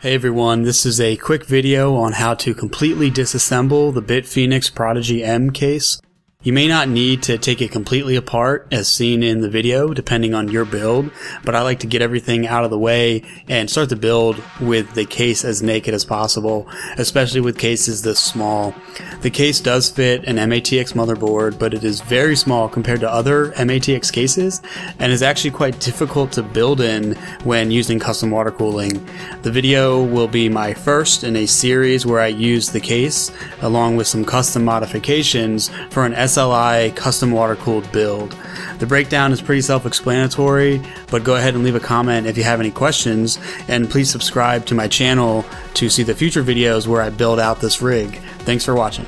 Hey everyone, this is a quick video on how to completely disassemble the BitFenix Prodigy M case. You may not need to take it completely apart as seen in the video depending on your build, but I like to get everything out of the way and start the build with the case as naked as possible, especially with cases this small. The case does fit an MATX motherboard, but it is very small compared to other MATX cases and is actually quite difficult to build in when using custom water cooling. The video will be my first in a series where I use the case along with some custom modifications for an SLI custom water-cooled build. The breakdown is pretty self-explanatory, but go ahead and leave a comment if you have any questions, and please subscribe to my channel to see the future videos where I build out this rig. Thanks for watching.